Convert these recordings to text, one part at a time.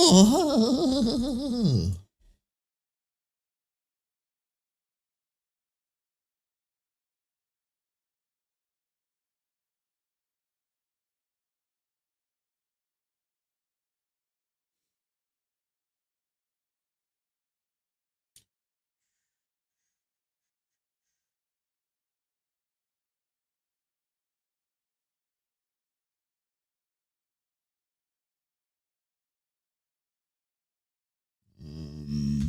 Oh. Um,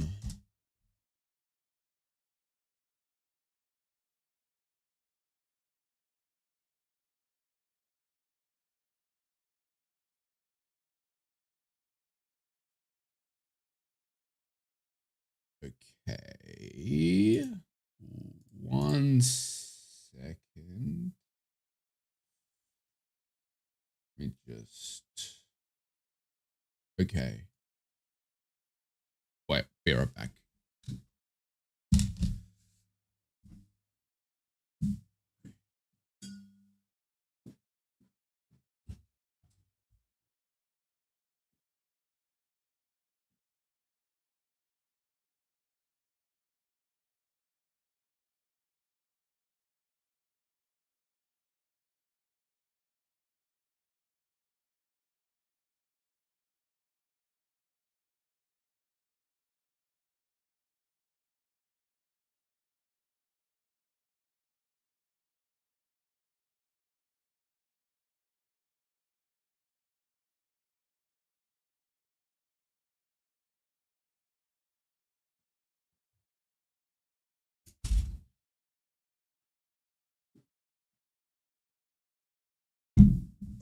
okay. 1 second. Let me just. Okay. Wait, be right back.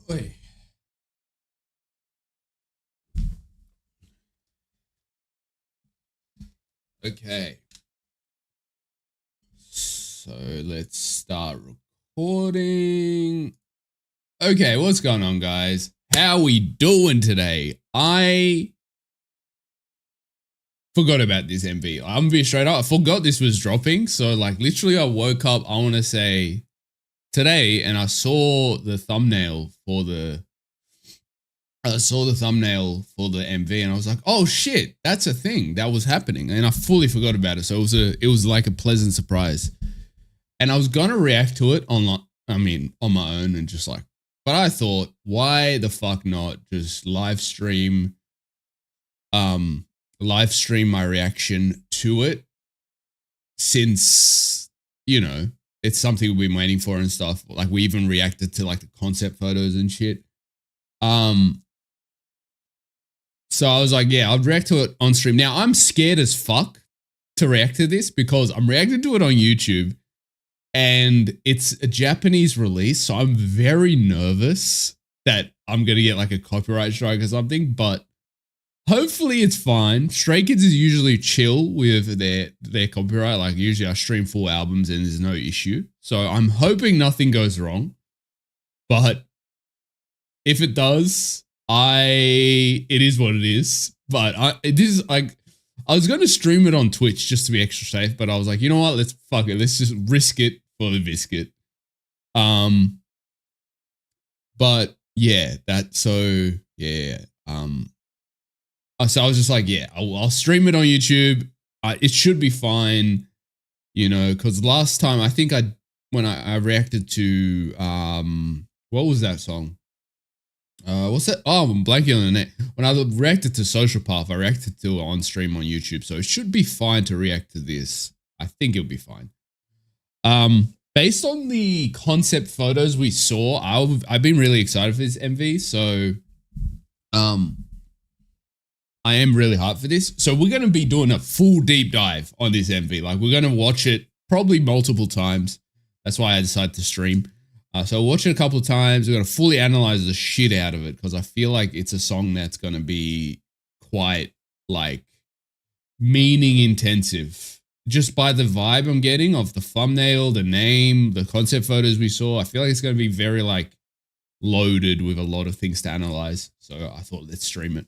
Wait. Okay. So let's start recording. Okay, what's going on, guys? How we doing today? I forgot about this MV. I'm gonna be straight up. I forgot this was dropping. So like literally I woke up, I wanna say today, and I saw the thumbnail for the MV and I was like, oh shit, that's a thing that was happening. And I fully forgot about it. So it was like a pleasant surprise. And I was gonna react to it on my own and just like, but I thought, why the fuck not just live stream my reaction to it, since it's something we've been waiting for and stuff. Like we even reacted to like the concept photos and shit. So I was like, yeah, I'll react to it on stream. Now I'm scared as fuck to react to this because I'm reacting to it on YouTube and it's a Japanese release. So I'm very nervous that I'm going to get like a copyright strike or something, but hopefully it's fine. Stray Kids is usually chill with their copyright. Like usually I stream full albums and there's no issue. So I'm hoping nothing goes wrong, but if it does, it is what it is. But I was going to stream it on Twitch just to be extra safe, but I was like, you know what? Let's fuck it. Let's just risk it for the biscuit. But yeah, so I was just like, yeah, I'll stream it on YouTube. It should be fine, because last time I think when I reacted to what was that song? What's that? Oh, I'm blanking on the name. When I reacted to Social Path, I reacted to it on stream on YouTube, so it should be fine to react to this. I think it'll be fine. Based on the concept photos we saw, I've been really excited for this MV, so I am really hyped for this. So we're going to be doing a full deep dive on this MV. Like we're going to watch it probably multiple times. That's why I decided to stream. So watch it a couple of times. We're going to fully analyze the shit out of it because I feel like it's a song that's going to be quite like meaning intensive. Just by the vibe I'm getting of the thumbnail, the name, the concept photos we saw, I feel like it's going to be very like loaded with a lot of things to analyze. So I thought let's stream it.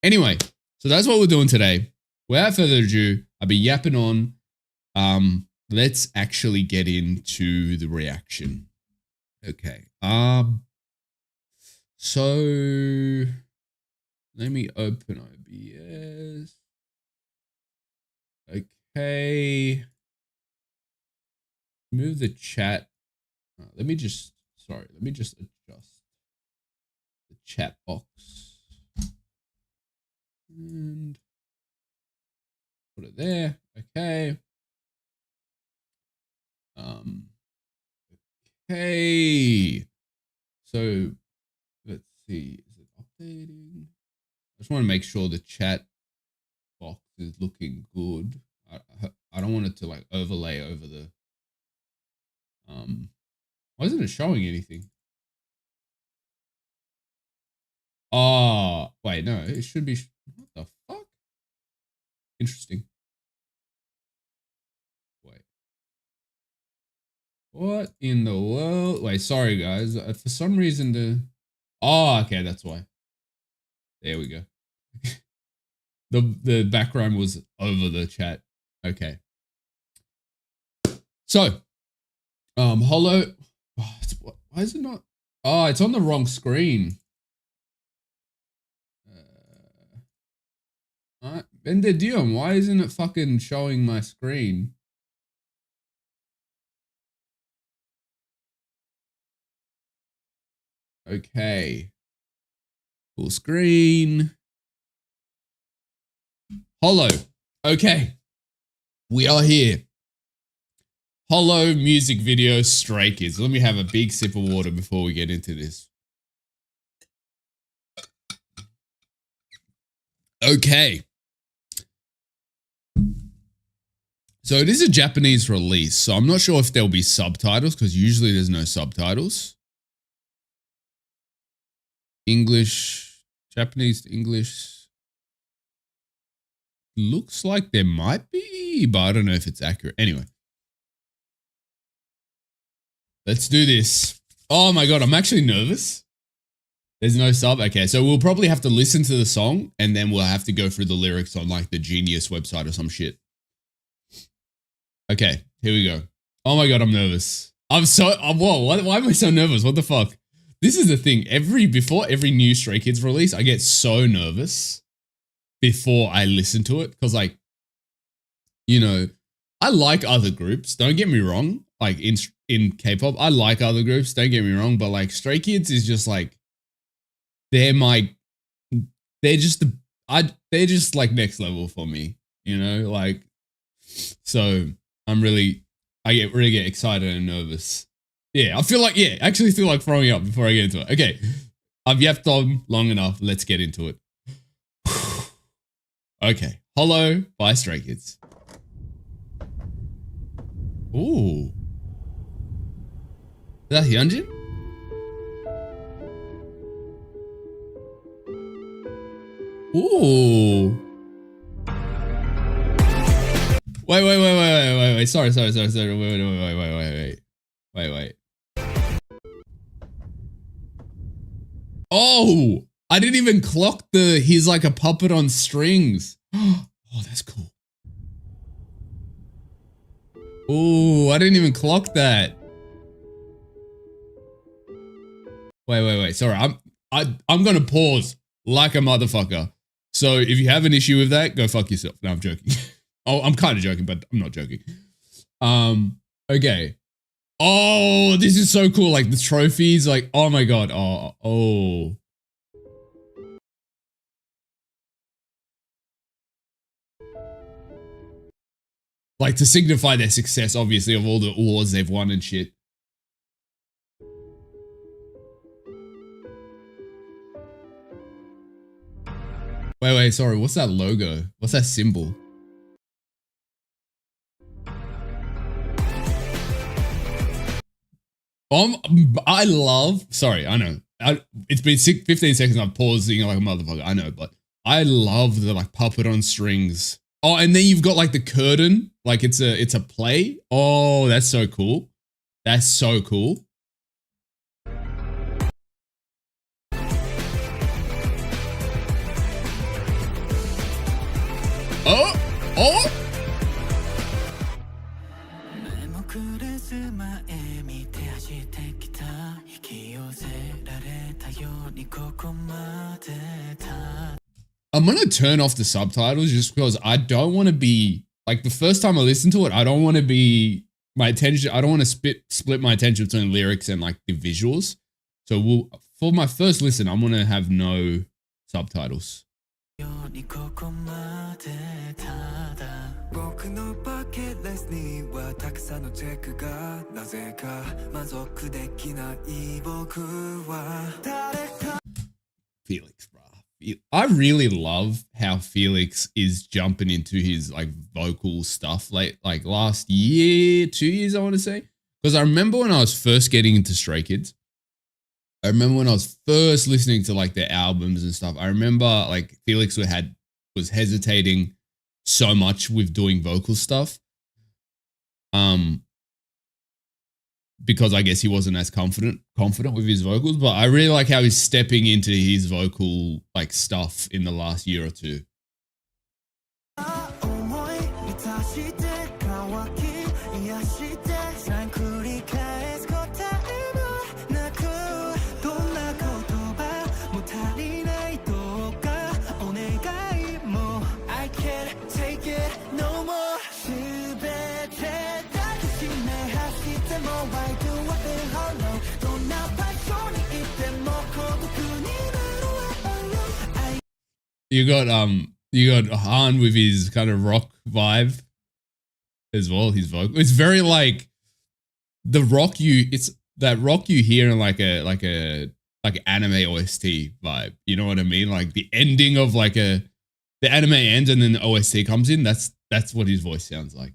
Anyway, so that's what we're doing today. Without further ado, I'll be yapping on. Let's actually get into the reaction. Okay. So Let me open OBS. Okay. Move the chat. Let me just adjust the chat box and put it there. Okay. Okay. So let's see. Is it updating? I just want to make sure the chat box is looking good. I don't want it to like overlay over the why isn't it showing anything? Oh, wait, no, it should be. What the fuck? Interesting. Wait. What in the world? Wait, sorry guys. For some reason the. Oh, okay, that's why. There we go. The background was over the chat. Okay. So, Hollow. Oh, why is it not? Oh, it's on the wrong screen. Bender Dion, why isn't it fucking showing my screen? Okay. Full screen. Hollow. Okay. We are here. Hollow music video Stray Kids. Let me have a big sip of water before we get into this. Okay. So it is a Japanese release, so I'm not sure if there'll be subtitles because usually there's no subtitles. English, Japanese to English. Looks like there might be, but I don't know if it's accurate. Anyway. Let's do this. Oh my God, I'm actually nervous. There's no sub. Okay, so we'll probably have to listen to the song and then we'll have to go through the lyrics on like the Genius website or some shit. Okay, here we go. Oh my God, I'm nervous. Whoa, why am I so nervous? What the fuck? This is the thing. Before every new Stray Kids release, I get so nervous before I listen to it. Cause like, you know, I like other groups. Don't get me wrong. Like in K-pop, I like other groups. Don't get me wrong. But like Stray Kids is just like, they're just like next level for me, you know, like, so I really get excited and nervous. Yeah, actually feel like throwing up before I get into it. Okay, I've yapped on long enough. Let's get into it. Okay, Hollow by Stray Kids. Ooh. Is that Hyunjin? Ooh. Wait. Sorry. Wait. Oh, I didn't even clock he's like a puppet on strings. Oh, that's cool. Oh, I didn't even clock that. Wait. Sorry, I'm gonna pause like a motherfucker. So if you have an issue with that, go fuck yourself. No, I'm joking. Oh, I'm kind of joking, but I'm not joking. Okay. Oh, this is so cool. Like the trophies, like, oh my God. Oh. Like to signify their success, obviously, of all the awards they've won and shit. Wait, sorry. What's that logo? What's that symbol? Sorry, I know. It's been 15 seconds. I'm pausing like a motherfucker. I know, but I love the like puppet on strings. Oh, and then you've got like the curtain, like it's a play. Oh, that's so cool. That's so cool. Oh. I'm going to turn off the subtitles just because I don't want to be like the first time I listen to it. I don't want to be my attention. I don't want to split my attention between lyrics and like the visuals. So for my first listen, I'm going to have no subtitles. Felix, bro. I really love how Felix is jumping into his like vocal stuff like last year, 2 years, I want to say. Because I remember when I was first getting into Stray Kids, I remember when I was first listening to like their albums and stuff. I remember like Felix was hesitating so much with doing vocal stuff. Because I guess he wasn't as confident with his vocals, but I really like how he's stepping into his vocal like stuff in the last year or two. You got Han with his kind of rock vibe as well. His vocal, it's very like the rock it's that rock you hear in like an anime OST vibe. You know what I mean? Like the ending of like the anime ends and then the OST comes in. That's what his voice sounds like.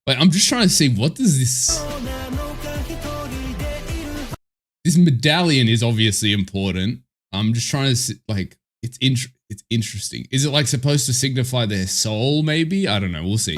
Like, I'm just trying to see what does this medallion is obviously important. I'm just trying to see, like it's interesting. Is it like supposed to signify their soul? Maybe, I don't know. We'll see.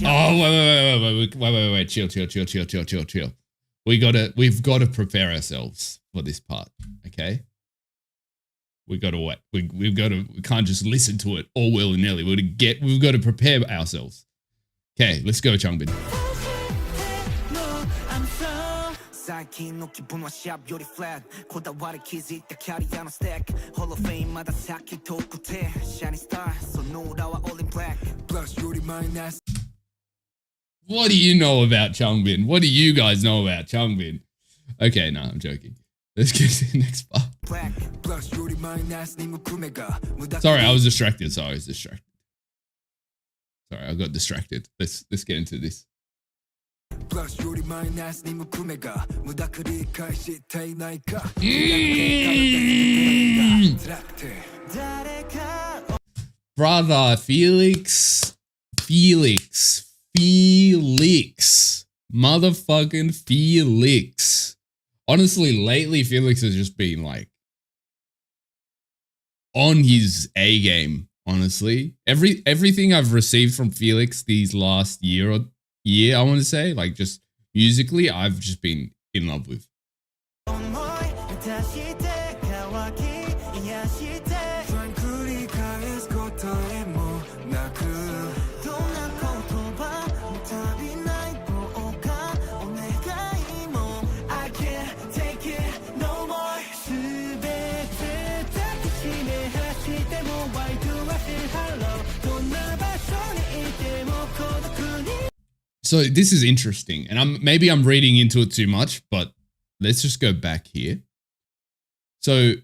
Oh, wait. Chill. We've got to prepare ourselves for this part. Okay. We can't just listen to it all willy-nilly. We've got to prepare ourselves. Okay, let's go, Changbin. What do you know about Changbin? What do you guys know about Changbin? Okay, no, I'm joking. Let's get to the next part. Sorry, I was distracted. Sorry, I got distracted. Let's get into this. Brother, Felix. Motherfucking Felix. Honestly, lately, Felix has just been like on his A game, honestly. Everything I've received from Felix these last year, I want to say, like just musically, I've just been in love with. So this is interesting, and maybe I'm reading into it too much, but let's just go back here. So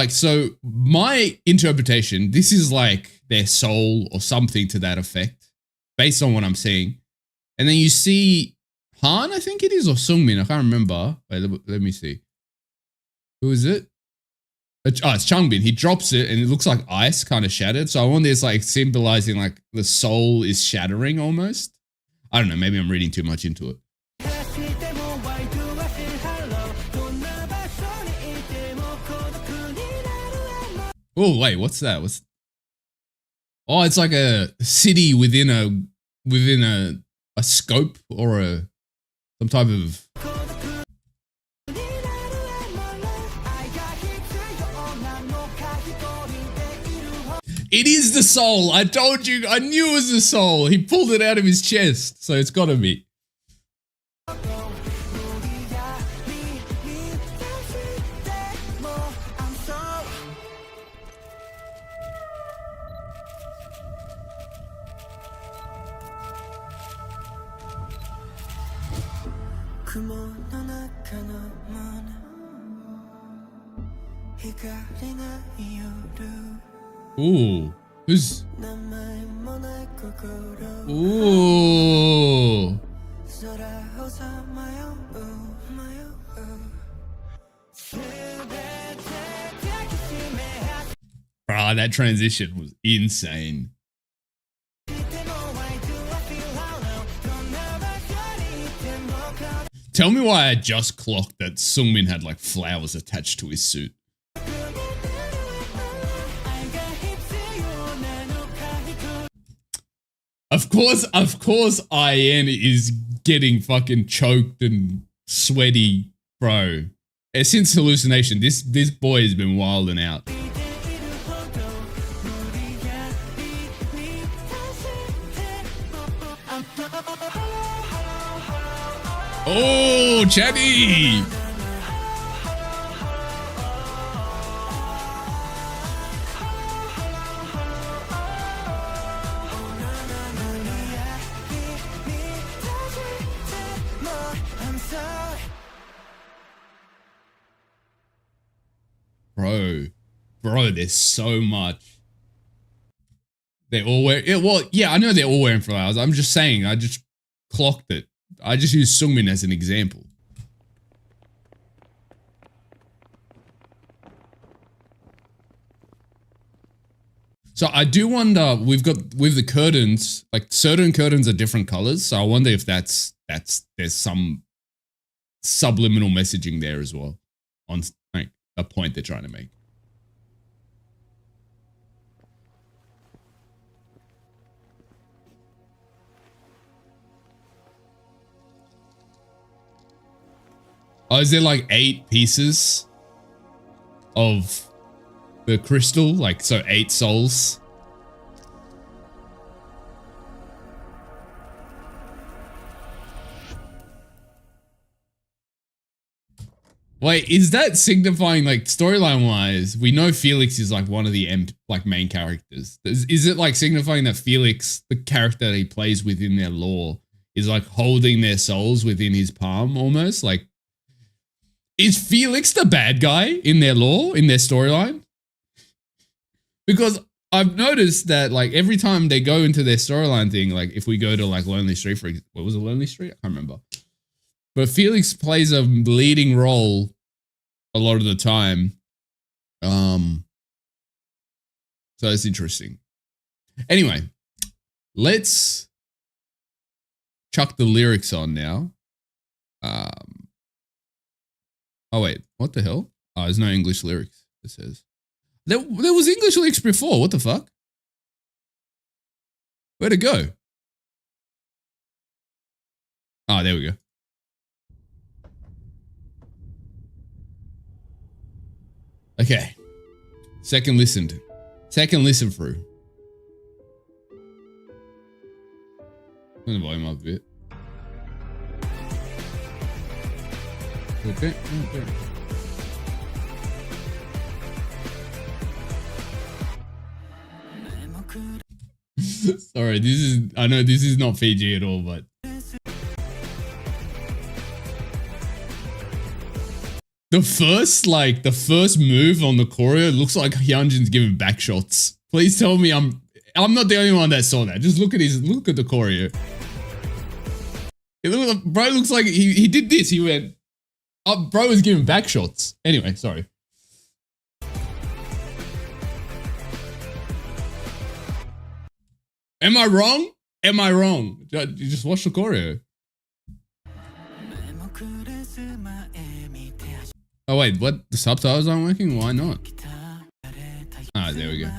so my interpretation, this is like their soul or something to that effect, based on what I'm seeing. And then you see Han, I think it is, or Sungmin, I can't remember. Wait, let me see. Who is it? It's Changbin. He drops it and it looks like ice kind of shattered. So I wonder it's like symbolizing like the soul is shattering almost. I don't know. Maybe I'm reading too much into it. Oh, wait, what's that? Oh, it's like a city within a scope or some type of. It is the soul. I told you. I knew it was the soul. He pulled it out of his chest, so it's gotta be. Ooh, who's? Ooh. Bro, that transition was insane. Tell me why I just clocked that Sungmin had like flowers attached to his suit. Of course, IN is getting fucking choked and sweaty, bro. Since Hallucination, this boy has been wilding out. Oh, Chatty! Bro, there's so much. They're all wearing it. Well, yeah, I know they're all wearing flowers. I'm just saying, I just clocked it. I just used Sungmin as an example. So I do wonder, with the curtains, like certain curtains are different colors. So I wonder if there's some subliminal messaging there as well on like a point they're trying to make. Oh, is there like 8 pieces of the crystal? Like, so 8 souls? Wait, is that signifying, like, storyline wise, we know Felix is like one of the main characters. Is it like signifying that Felix, the character that he plays within their lore, is like holding their souls within his palm almost? Like, is Felix the bad guy in their lore, in their storyline? Because I've noticed that like every time they go into their storyline thing, like if we go to like Lonely Street, what was it, Lonely Street? I can't remember. But Felix plays a leading role a lot of the time. So it's interesting. Anyway, let's chuck the lyrics on now. Oh wait, what the hell? Oh, there's no English lyrics, it says. There was English lyrics before, what the fuck? Where'd it go? Oh, there we go. Okay. Second listen through. Turn the volume up a bit. Okay. Sorry, I know this is not PG at all, but the first move on the choreo looks like Hyunjin's giving back shots. Please tell me I'm not the only one that saw that. Just look at the choreo. Bro looks like he did this. He went, oh, bro is giving back shots. Anyway, sorry. Am I wrong? Am I wrong? You just watch the choreo. Oh wait, what? The subtitles aren't working? Why not? Ah, there we go.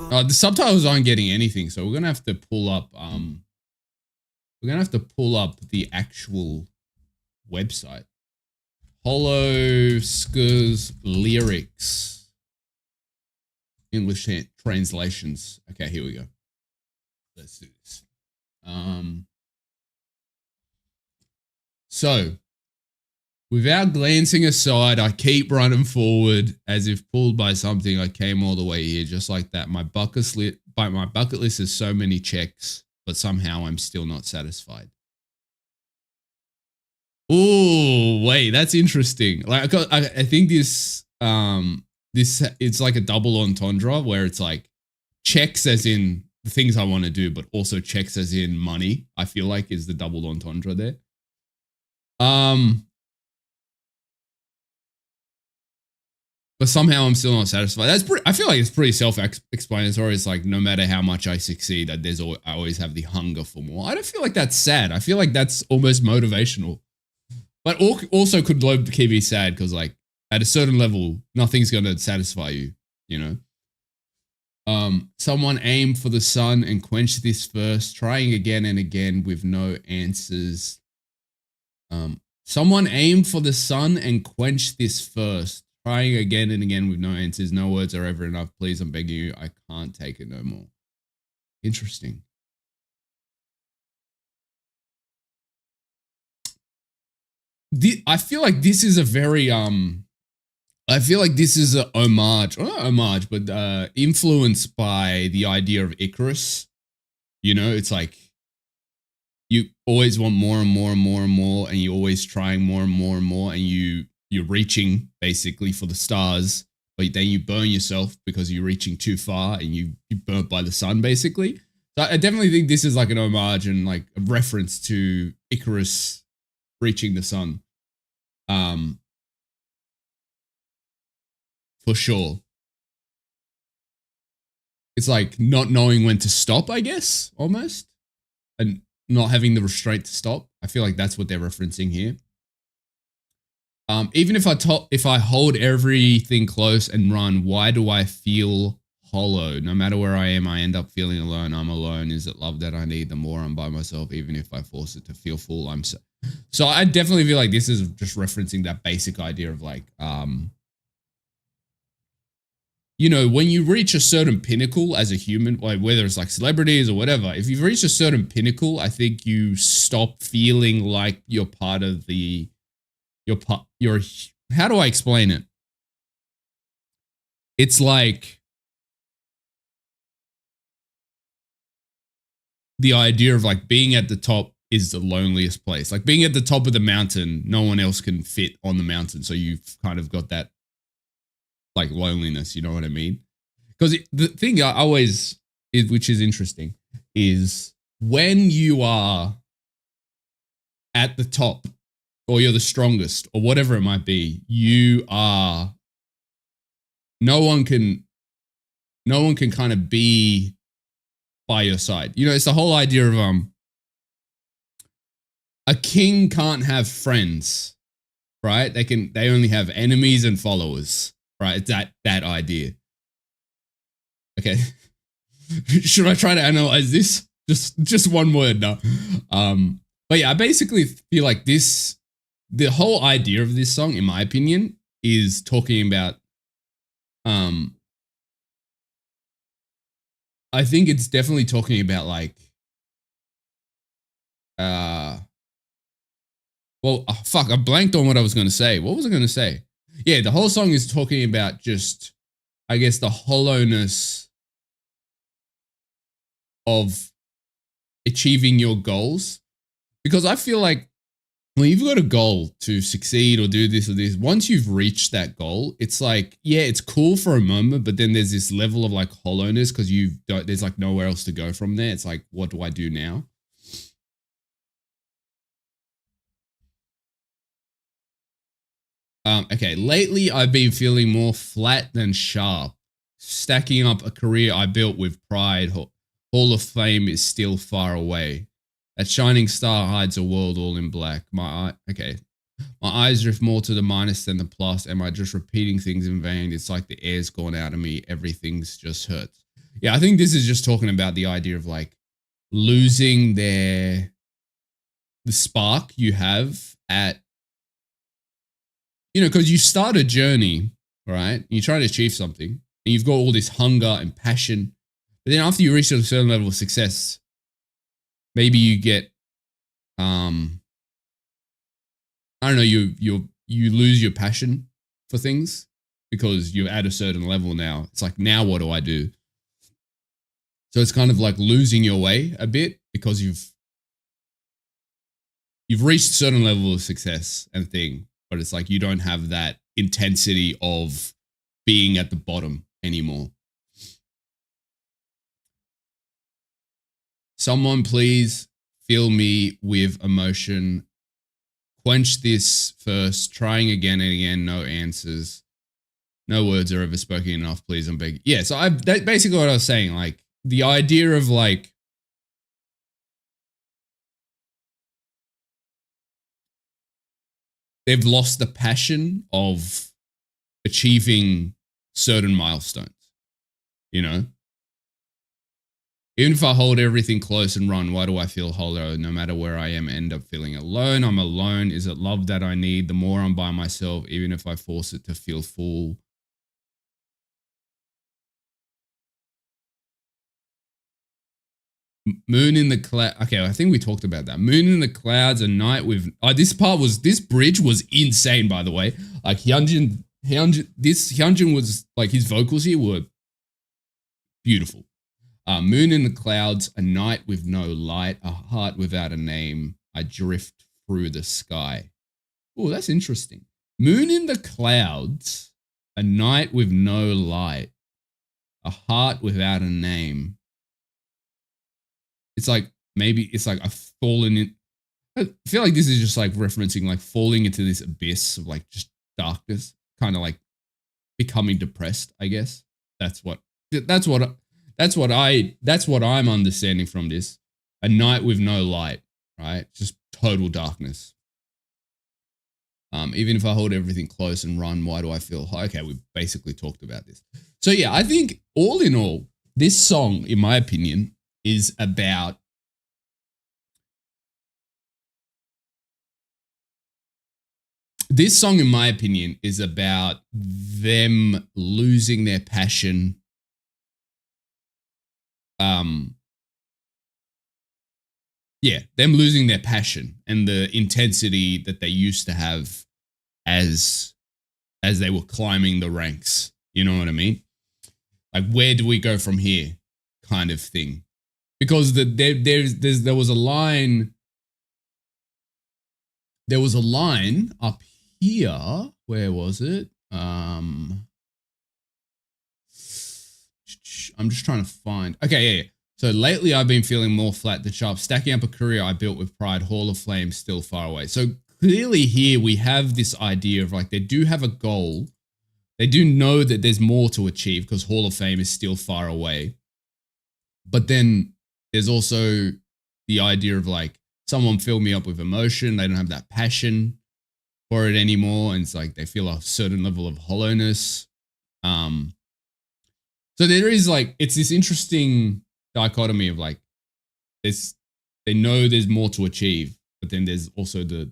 The subtitles aren't getting anything, so we're gonna have to pull up the actual website. Hollow Skurs lyrics. English translations. Okay, here we go. Let's do this. So, without glancing aside, I keep running forward as if pulled by something. I came all the way here, just like that. My bucket list has so many checks, but somehow I'm still not satisfied. Oh, wait, that's interesting. Like, I think this it's like a double entendre where it's like checks as in the things I want to do, but also checks as in money. I feel like is the double entendre there. But somehow I'm still not satisfied. I feel like it's pretty self-explanatory. It's like no matter how much I succeed, I always have the hunger for more. I don't feel like that's sad. I feel like that's almost motivational. But also could low-key be sad because like at a certain level, nothing's gonna satisfy you, you know? Someone aim for the sun and quench this first, trying again and again with no answers. Someone aim for the sun and quench this first, trying again and again with no answers. No words are ever enough. Please, I'm begging you. I can't take it no more. Interesting. I feel like this is a very I feel like this is a homage, or not homage, but influenced by the idea of Icarus. You know, it's like you always want more and more and more and more, and you're always trying more and more and more, and you're reaching basically for the stars, but then you burn yourself because you're reaching too far and you're burnt by the sun, basically. So I definitely think this is like an homage and like a reference to Icarus reaching the sun. For sure. It's like not knowing when to stop, I guess, almost. And not having the restraint to stop. I feel like that's what they're referencing here. Even if I hold everything close and run, why do I feel hollow? No matter where I am, I end up feeling alone. I'm alone. Is it love that I need? The more I'm by myself, even if I force it to feel full, I'm so I definitely feel like this is just referencing that basic idea of like, you know, when you reach a certain pinnacle as a human, like whether it's like celebrities or whatever, if you've reached a certain pinnacle, I think you stop feeling like you're part of how do I explain it? It's like the idea of like being at the top is the loneliest place. Like being at the top of the mountain, no one else can fit on the mountain. So you've kind of got that like loneliness, you know what I mean? Because the thing I always, which is interesting, is when you are at the top or you're the strongest or whatever it might be, no one can kind of be by your side. You know, it's the whole idea of a king can't have friends, right? They only have enemies and followers, right? It's that idea. Okay. Should I try to analyze this? Just one word now. But yeah, I basically feel like the whole idea of this song, in my opinion, is talking about I think it's definitely talking about like well, oh, fuck, I blanked on what I was going to say. What was I going to say? Yeah, the whole song is talking about just, I guess, the hollowness of achieving your goals. Because I feel like when you've got a goal to succeed or do this or this, once you've reached that goal, it's like, yeah, it's cool for a moment, but then there's this level of like hollowness because there's like nowhere else to go from there. It's like, what do I do now? Okay, lately I've been feeling more flat than sharp. Stacking up a career I built with pride. Hall of Fame is still far away. That shining star hides a world all in black. Okay. My eyes drift more to the minus than the plus. Am I just repeating things in vain? It's like the air's gone out of me. Everything's just hurts. Yeah, I think this is just talking about the idea of like losing the spark you have at, because you start a journey, right? You try to achieve something and you've got all this hunger and passion. But then after you reach a certain level of success, maybe you get, I don't know, you lose your passion for things because you're at a certain level now. It's like, now what do I do? So it's kind of like losing your way a bit because you've reached a certain level of success and thing, but it's like you don't have that intensity of being at the bottom anymore. Someone please fill me with emotion. Quench this first, trying again and again, no answers. No words are ever spoken enough, please, I'm begging. Yeah, so that's basically what I was saying. Like, the idea of like, they've lost the passion of achieving certain milestones, Even if I hold everything close and run, why do I feel hollow? No matter where I am, I end up feeling alone. I'm alone. Is it love that I need? The more I'm by myself, even if I force it to feel full. Moon in the cloud. Okay, I think we talked about that. Moon in the clouds, a night with. This bridge was insane, by the way. Like Hyunjin was like, his vocals here were beautiful. Moon in the clouds, a night with no light, a heart without a name. I drift through the sky. Oh, that's interesting. Moon in the clouds, a night with no light, a heart without a name. It's like, maybe it's like I've fallen in. I feel like this is just like referencing like falling into this abyss of like just darkness, kind of like becoming depressed, I guess. That's what I'm understanding from this. A night with no light, right? Just total darkness. Even if I hold everything close and run, why do I feel high? Okay, we basically talked about this. So yeah, I think all in all, this song, in my opinion, is about them losing their passion. Them losing their passion and the intensity that they used to have as they were climbing the ranks. You know what I mean? Like, where do we go from here, kind of thing. Because there was a line. There was a line up here. Where was it? I'm just trying to find. Okay, yeah. So lately I've been feeling more flat than sharp, stacking up a career I built with pride, Hall of Fame still far away. So clearly here we have this idea of like, they do have a goal. They do know that there's more to achieve because Hall of Fame is still far away. But then there's also the idea of like, someone fill me up with emotion. They don't have that passion for it anymore. And it's like, they feel a certain level of hollowness. So there is like, it's this interesting dichotomy of like, they know there's more to achieve, but then there's also the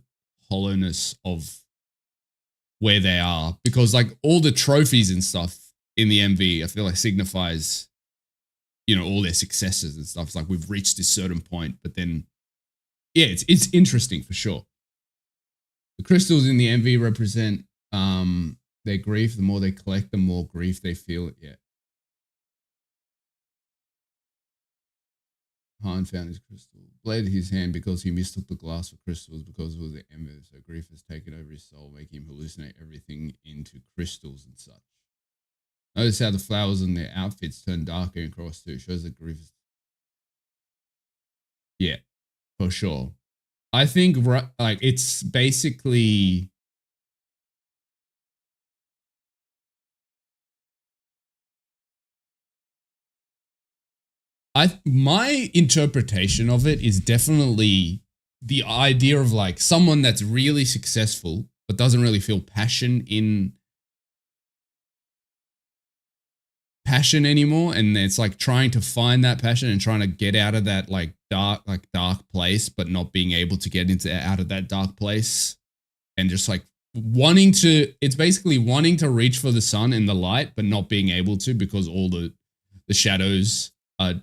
hollowness of where they are, because like all the trophies and stuff in the MV, I feel like signifies, all their successes and stuff. It's like, we've reached this certain point, but then, yeah, it's interesting for sure. The crystals in the MV represent their grief. The more they collect, the more grief they feel. Yeah. Han found his crystal, bladed his hand because he mistook the glass for crystals because it was the ember. So grief has taken over his soul, making him hallucinate everything into crystals and such. Notice how the flowers on their outfits turn darker and cross too. Shows that grief is... Yeah, for sure. I think like it's basically... my interpretation of it is definitely the idea of like someone that's really successful but doesn't really feel passion anymore, and it's like trying to find that passion and trying to get out of that like dark place, but not being able to get out of that dark place, and just like it's basically wanting to reach for the sun and the light but not being able to because all the shadows are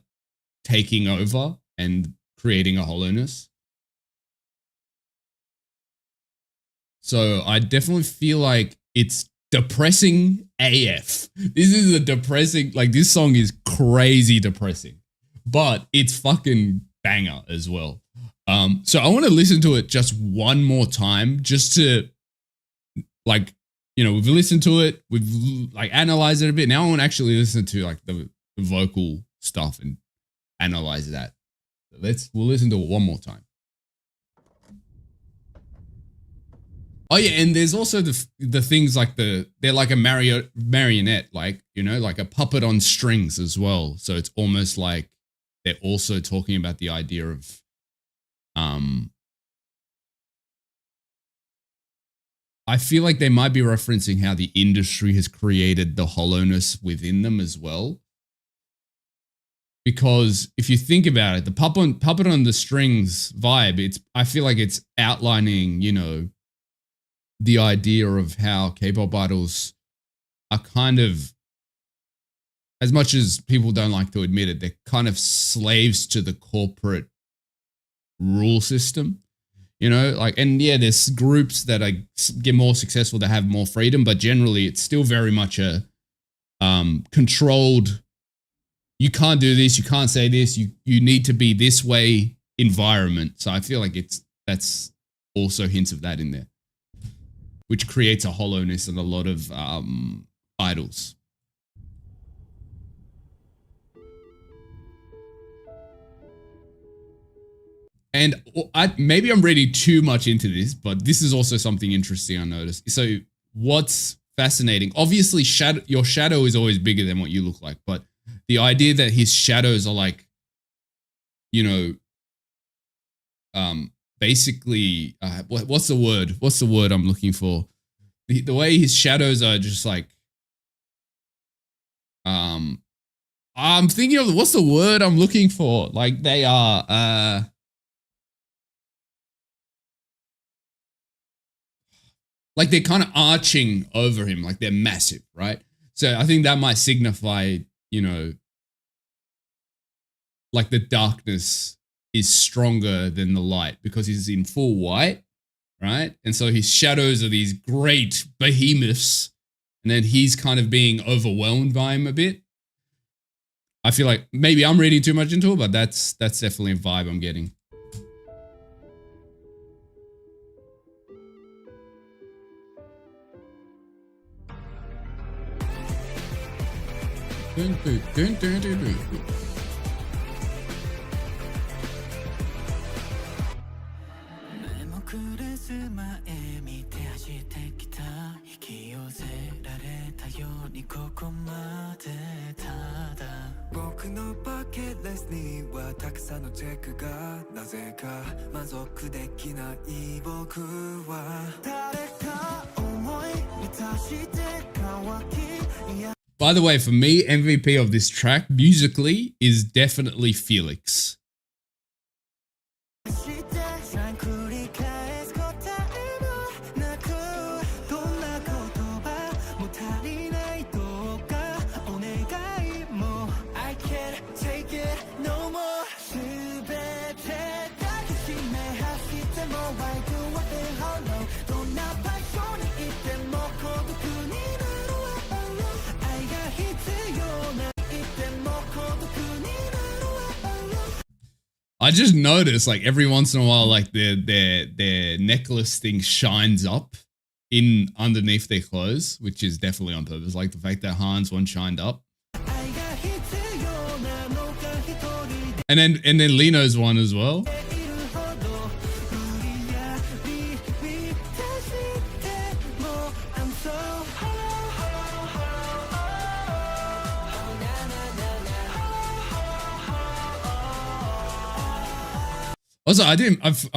taking over and creating a hollowness. So I definitely feel like it's depressing AF. This is a depressing, like this song is crazy depressing, but it's fucking banger as well. So I want to listen to it just one more time, just to like, you know, we've listened to it, we've like analyzed it a bit. Now I want to actually listen to like the vocal stuff and analyze that. We'll listen to it one more time. Oh yeah, and there's also the things like they're like a marionette, like, you know, like a puppet on strings as well. So it's almost like they're also talking about the idea of I feel like they might be referencing how the industry has created the hollowness within them as well. Because if you think about it, the puppet on the strings vibe, I feel like it's outlining, you know, the idea of how K-pop idols are kind of, as much as people don't like to admit it, they're kind of slaves to the corporate rule system, you know, like, and yeah, there's groups that get more successful, that have more freedom, but generally it's still very much a controlled, you can't do this, you can't say this, you need to be this way environment. So I feel like that's also hints of that in there, which creates a hollowness in a lot of idols. And maybe I'm reading too much into this, but this is also something interesting I noticed. So what's fascinating, obviously your shadow is always bigger than what you look like, but the idea that his shadows are like, you know, basically, what's the word? What's the word I'm looking for? The way his shadows are just like, I'm thinking of, what's the word I'm looking for? Like they are, like they're kind of arching over him, like they're massive, right? So I think that might signify, you know, like the darkness is stronger than the light because he's in full white, right? And so his shadows are these great behemoths, and then he's kind of being overwhelmed by him a bit. I feel like maybe I'm reading too much into it, but that's definitely a vibe I'm getting. By the way, for me, MVP of this track musically is definitely Felix. I just noticed, like, every once in a while, like their necklace thing shines up in underneath their clothes, which is definitely on purpose. Like the fact that Han's one shined up, and then Lino's one as well. Also, I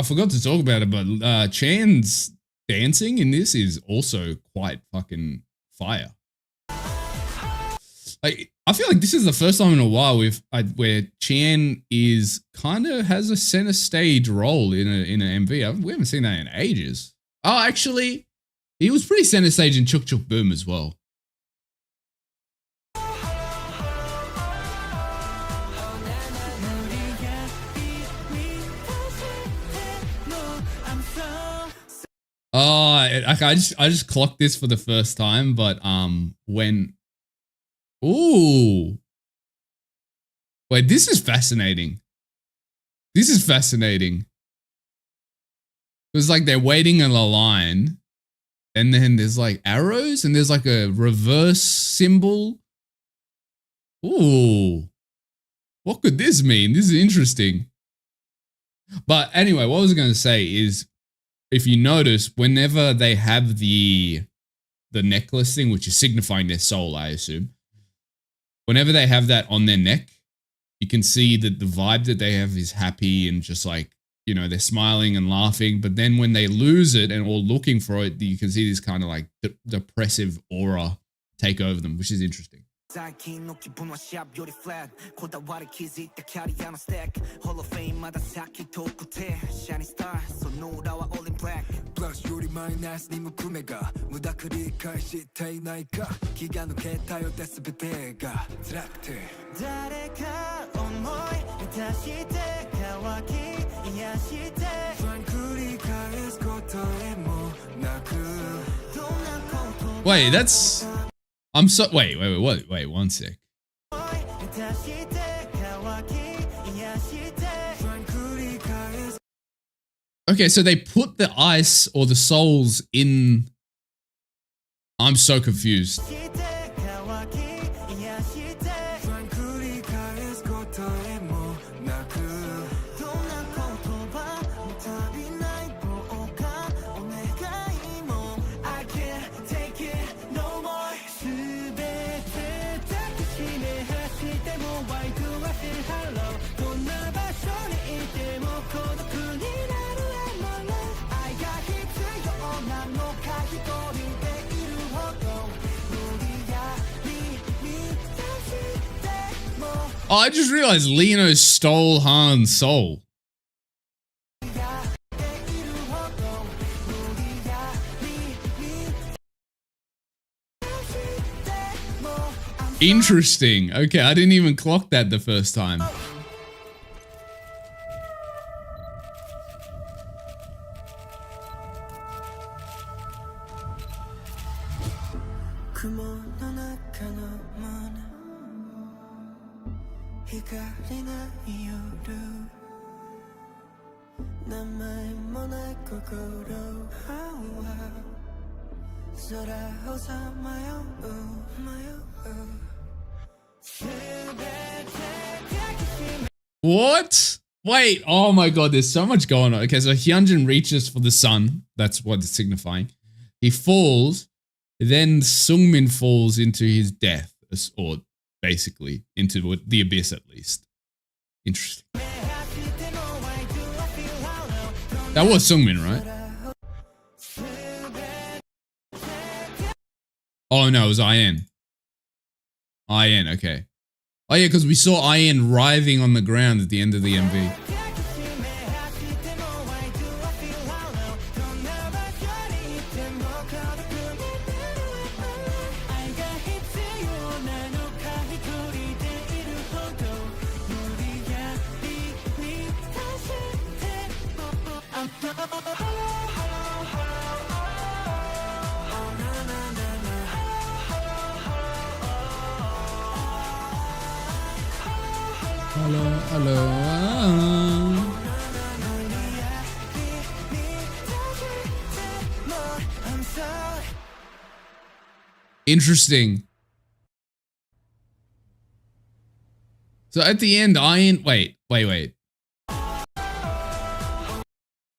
forgot to talk about it, but Chan's dancing in this is also quite fucking fire. Like, I feel like this is the first time in a while where Chan is kind of has a center stage role in an MV. We haven't seen that in ages. Oh, actually, he was pretty center stage in Chuk Chuk Boom as well. Oh, I just clocked this for the first time, but when, ooh, wait, this is fascinating. This is fascinating. It was like they're waiting in a line, and then there's like arrows, and there's like a reverse symbol. Ooh, what could this mean? This is interesting. But anyway, what I was going to say is, if you notice, whenever they have the necklace thing, which is signifying their soul, I assume, whenever they have that on their neck, you can see that the vibe that they have is happy and just like, you know, they're smiling and laughing. But then when they lose it and all looking for it, you can see this kind of like depressive aura take over them, which is interesting. 最近の気分はシャープよりフラットこだわり気づいたキャリアのステックホロフェインまだ先遠くてシャニスターその裏はオールインブラックプラスよりマイナスに向く目が無駄繰り返していないか気が抜けたようで全てが辛くて誰か思い出して乾き癒して繰り返す答えもなくどんなこと Wait, that's I'm so wait, one sec. Okay, so they put the ice or the souls in. I'm so confused. Oh, I just realized Lino stole Han's soul. Interesting. Okay, I didn't even clock that the first time. What? Wait, oh my god, there's so much going on. Okay, so Hyunjin reaches for the sun. That's what it's signifying. He falls, then Sungmin falls into his death, or basically into the abyss at least. Interesting. That was Sungmin, right? Oh no, it was IN. IN, okay. Oh yeah, because we saw IN writhing on the ground at the end of the MV. Hello. Interesting. So at the end, wait.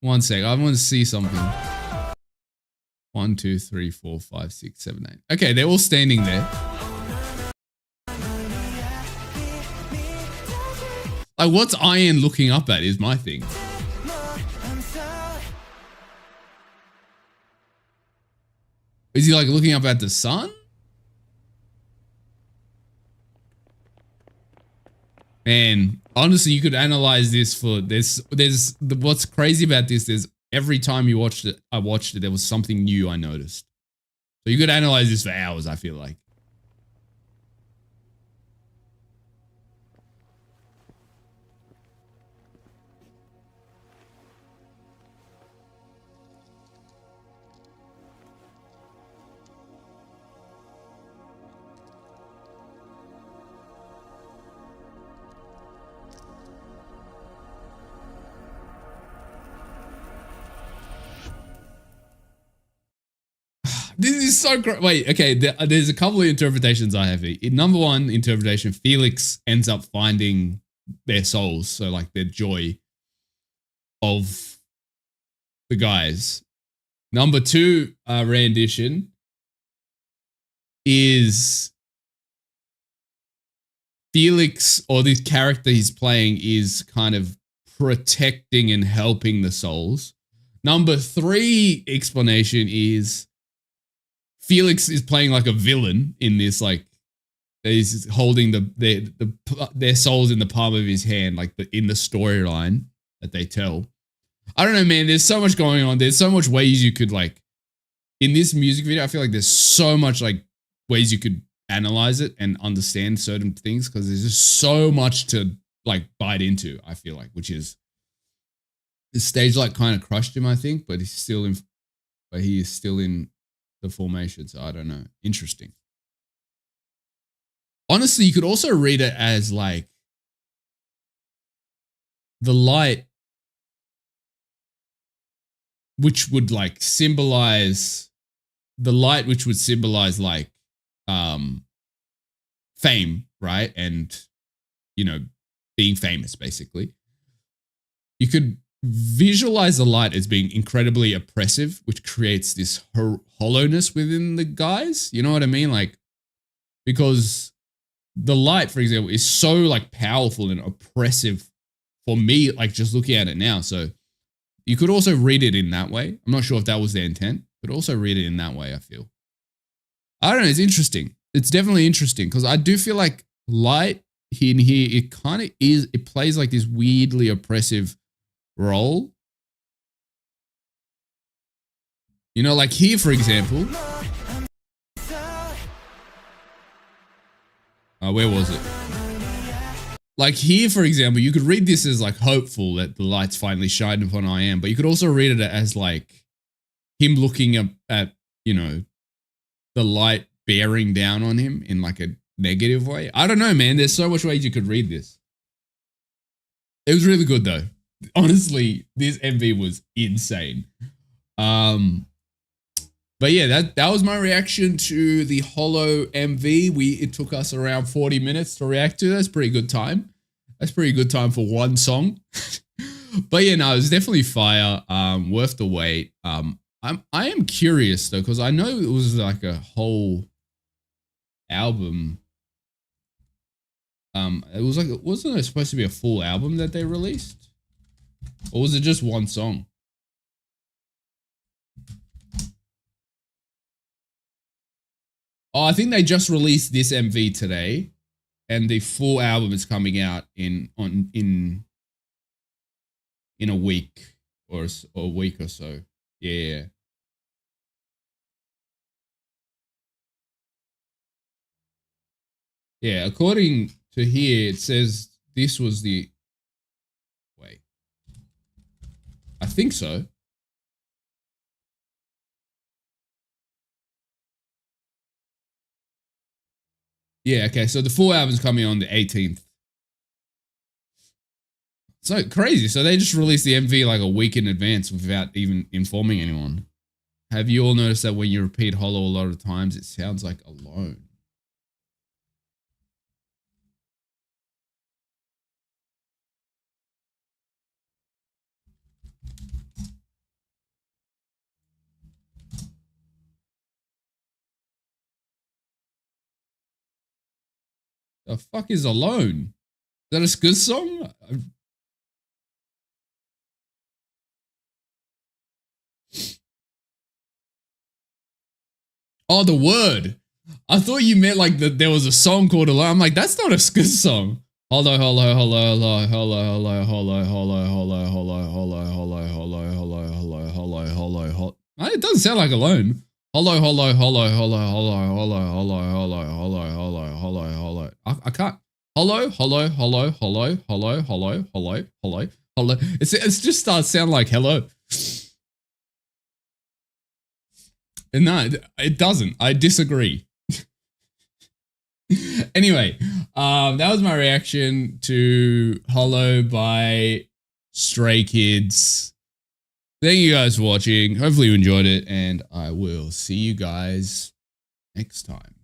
One sec, I want to see something. 1, 2, 3, 4, 5, 6, 7, 8. Okay, they're all standing there. Like, what's IN looking up at is my thing. Is he like looking up at the sun? Man, honestly, you could analyze this for what's crazy about this is every time I watched it, there was something new I noticed. So you could analyze this for hours, I feel like. This is so great. Wait, okay. There's a couple of interpretations I have here. In number one interpretation, Felix ends up finding their souls, so like their joy of the guys. Number two rendition is Felix, or this character he's playing, is kind of protecting and helping the souls. Number three explanation is Felix is playing like a villain in this, like he's holding their souls in the palm of his hand, like in the storyline that they tell. I don't know, man. There's so much going on. There's so much ways you could like in this music video. I feel like there's so much like ways you could analyze it and understand certain things because there's just so much to like bite into. I feel like, which is the stage light kind of crushed him, I think, but he is still in the formation. So I don't know. Interesting. Honestly, you could also read it as like the light, which would like symbolize like fame, right? And you know, being famous basically. You could visualize the light as being incredibly oppressive, which creates this hollowness within the guys. You know what I mean? Like, because the light, for example, is so like powerful and oppressive for me, like just looking at it now. So you could also read it in that way. I'm not sure if that was their intent, but also read it in that way, I feel. I don't know. It's interesting. It's definitely interesting because I do feel like light in here, it kind of is, it plays like this weirdly oppressive role. You know, like here, for example. Where was it? Like here, for example, you could read this as like hopeful that the light's finally shined upon I am, but you could also read it as like him looking up at, you know, the light bearing down on him in like a negative way. I don't know, man. There's so much ways you could read this. It was really good though. Honestly, this MV was insane. But yeah, that was my reaction to the Hollow MV. It took us around 40 minutes to react to. That's pretty good time. That's pretty good time for one song. But yeah, no, it was definitely fire. Worth the wait. I am curious though, because I know it was like a whole album. Wasn't it supposed to be a full album that they released? Or was it just one song? Oh, I think they just released this MV today, and the full album is coming out in a week or a week or so. Yeah. Yeah, according to here, it says this was the. Wait. I think so. Yeah, okay, so the full album's coming on the 18th. So crazy. So they just released the MV like a week in advance without even informing anyone. Have you all noticed that when you repeat Hollow a lot of times, it sounds like Alone? The fuck is Alone? Is that a good song? Oh, the word. I thought you meant like that there was a song called Hello. I'm like, that's not a good song. Hello, hello, hello, hello, hello, hello, hello, hello, hello, hello, hello, hello, hello, hello, hello, hello, hello, hello. It doesn't sound like alone. Hello, hello, hello, hello, hello, hello, hello, hello, hello, hello, hello, hello. I can't. Hello, hello, hello, hello, hello, hello, hello, hello, hello. It's just starts sound like hello. No, it doesn't. I disagree. Anyway, that was my reaction to Hollow by Stray Kids. Thank you guys for watching. Hopefully you enjoyed it, and I will see you guys next time.